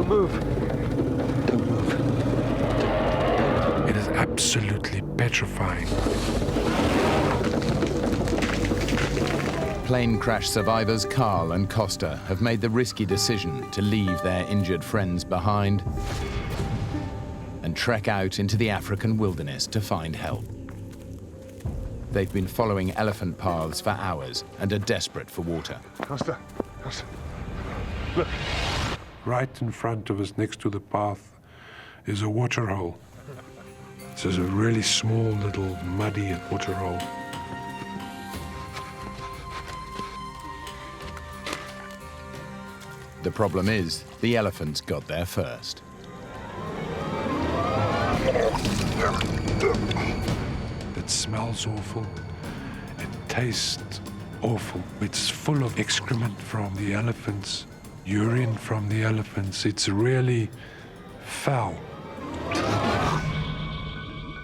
Don't move. Don't move. It is absolutely petrifying. Plane crash survivors Carl and Costa have made the risky decision to leave their injured friends behind and trek out into the African wilderness to find help. They've been following elephant paths for hours and are desperate for water. Costa, look. Right in front of us, next to the path, is a water hole. It's a really small, little, muddy water hole. The problem is, the elephants got there first. It smells awful. It tastes awful. It's full of excrement from the elephants, urine from the elephants. It's really foul.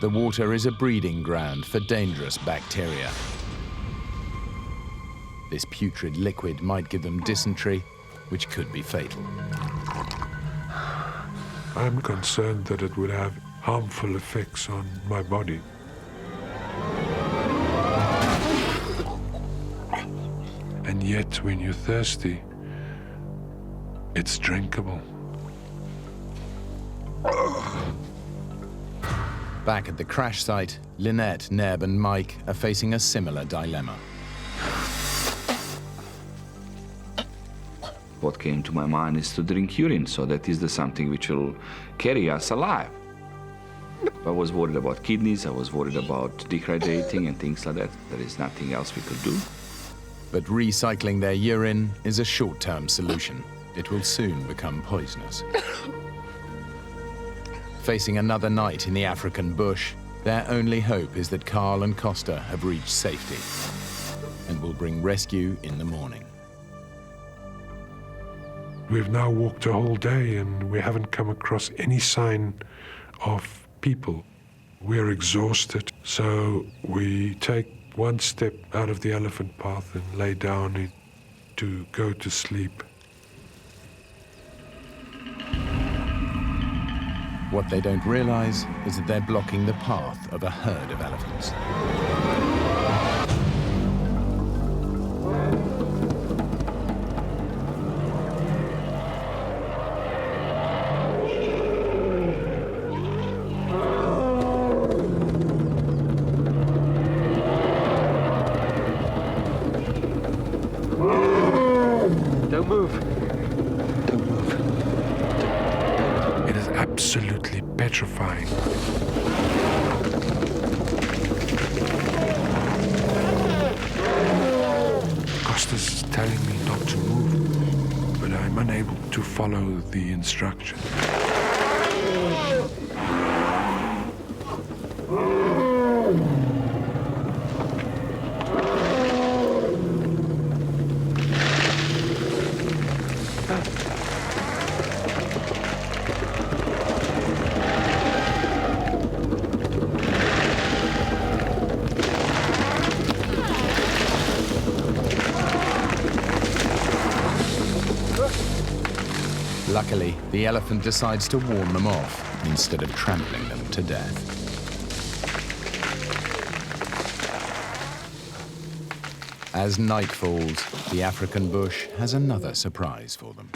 The water is a breeding ground for dangerous bacteria. This putrid liquid might give them dysentery, which could be fatal. I'm concerned that it would have harmful effects on my body. And yet, when you're thirsty, it's drinkable. Back at the crash site, Lynette, Neb and Mike are facing a similar dilemma. What came to my mind is to drink urine, so that is something which will carry us alive. I was worried about kidneys, I was worried about dehydrating and things like that. There is nothing else we could do. But recycling their urine is a short-term solution. It will soon become poisonous. Facing another night in the African bush, their only hope is that Carl and Costa have reached safety and will bring rescue in the morning. We've now walked a whole day and we haven't come across any sign of people. We're exhausted, so we take one step out of the elephant path and lay down to go to sleep. What they don't realize is that they're blocking the path of a herd of elephants. Don't move. Don't move. It is absolutely petrifying. Costa's telling me not to move, but I'm unable to follow the instruction. Luckily, the elephant decides to warn them off instead of trampling them to death. As night falls, the African bush has another surprise for them.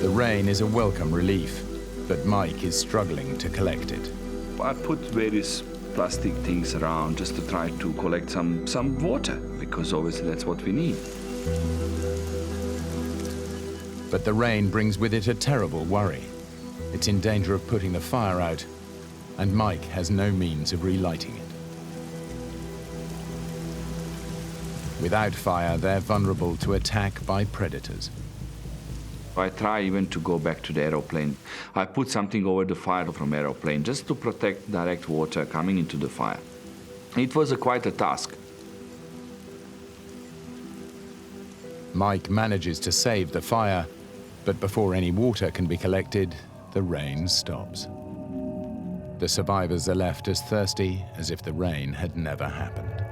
The rain is a welcome relief, but Mike is struggling to collect it. I put various plastic things around just to try to collect some water, because obviously that's what we need. But the rain brings with it a terrible worry. It's in danger of putting the fire out, and Mike has no means of relighting it. Without fire, they're vulnerable to attack by predators. I try even to go back to the aeroplane. I put something over the fire from aeroplane just to protect direct water coming into the fire. It was quite a task. Mike manages to save the fire, But before any water can be collected, the rain stops. The survivors are left as thirsty as if the rain had never happened.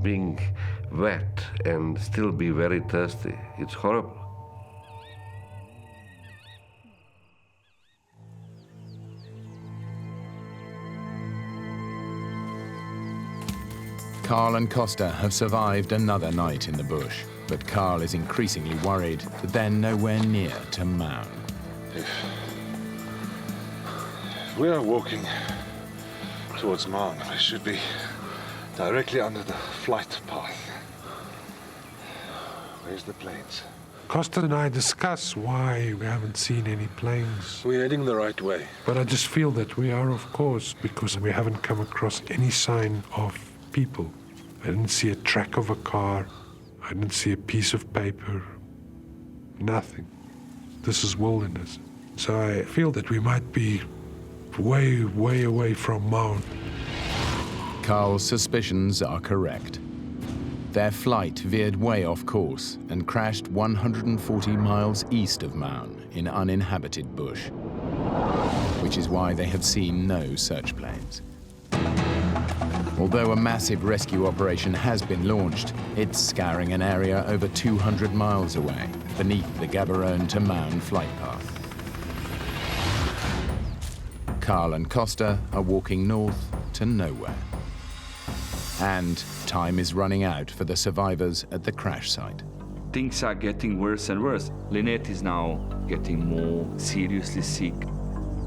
Being wet and still be very thirsty, it's horrible. Carl and Costa have survived another night in the bush, but Carl is increasingly worried that they're nowhere near to Mound. We are walking towards Mound. We should be directly under the flight path. Where's the planes? Costa and I discuss why we haven't seen any planes. We're heading the right way. But I just feel that we are, of course, because we haven't come across any sign of people. I didn't see a track of a car. I didn't see a piece of paper. Nothing. This is wilderness. So I feel that we might be way, way away from Mound. Carl's suspicions are correct. Their flight veered way off course and crashed 140 miles east of Mound in uninhabited bush, which is why they have seen no search planes. Although a massive rescue operation has been launched, it's scouring an area over 200 miles away, beneath the Gaborone to Mound flight path. Carl and Costa are walking north to nowhere. And time is running out for the survivors at the crash site. Things are getting worse and worse. Lynette is now getting more seriously sick.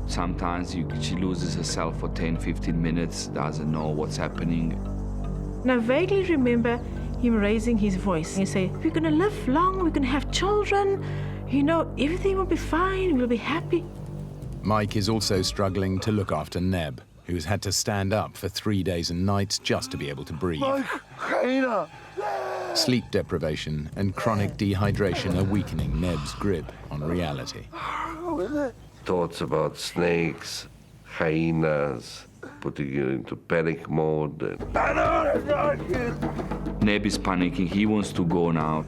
Sometimes she loses herself for 10, 15 minutes, doesn't know what's happening. And I vaguely remember him raising his voice. He said, we're going to live long, we're going to have children, you know, everything will be fine, we'll be happy. Mike is also struggling to look after Neb, who's had to stand up for 3 days and nights just to be able to breathe. Sleep deprivation and chronic dehydration are weakening Neb's grip on reality. Thoughts about snakes, hyenas, putting you into panic mode. Neb is panicking, he wants to go now.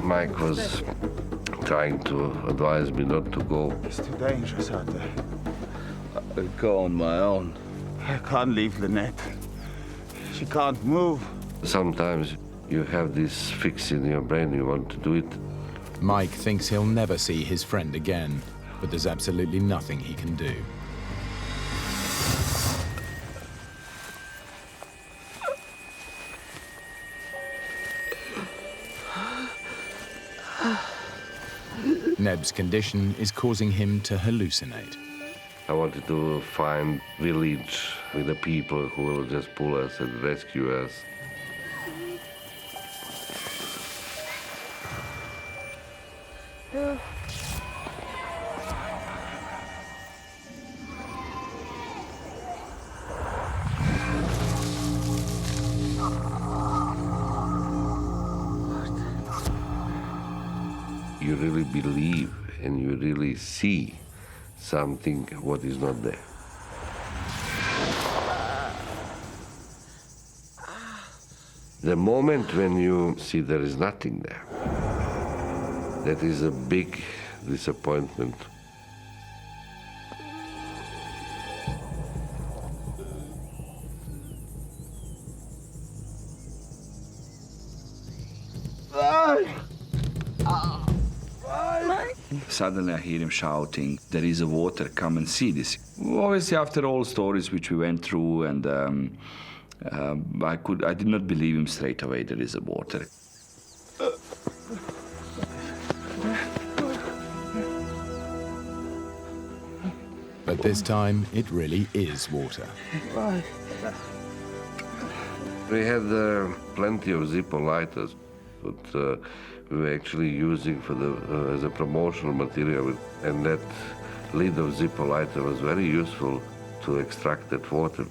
Mike was trying to advise me not to go. It's too dangerous out there. I go on my own. I can't leave Lynette. She can't move. Sometimes you have this fix in your brain, you want to do it. Mike thinks he'll never see his friend again, but there's absolutely nothing he can do. Neb's condition is causing him to hallucinate. I wanted to find village with the people who will just pull us and rescue us. You really believe and you really see something what is not there. The moment when you see there is nothing there, that is a big disappointment. Suddenly I hear him shouting, there is a water, come and see this. Obviously after all stories which we went through, and I did not believe him straight away, there is a water. But this time, it really is water. We had plenty of Zippo lighters, but we were actually using for as a promotional material, and that lid of Zippo lighter was very useful to extract that water.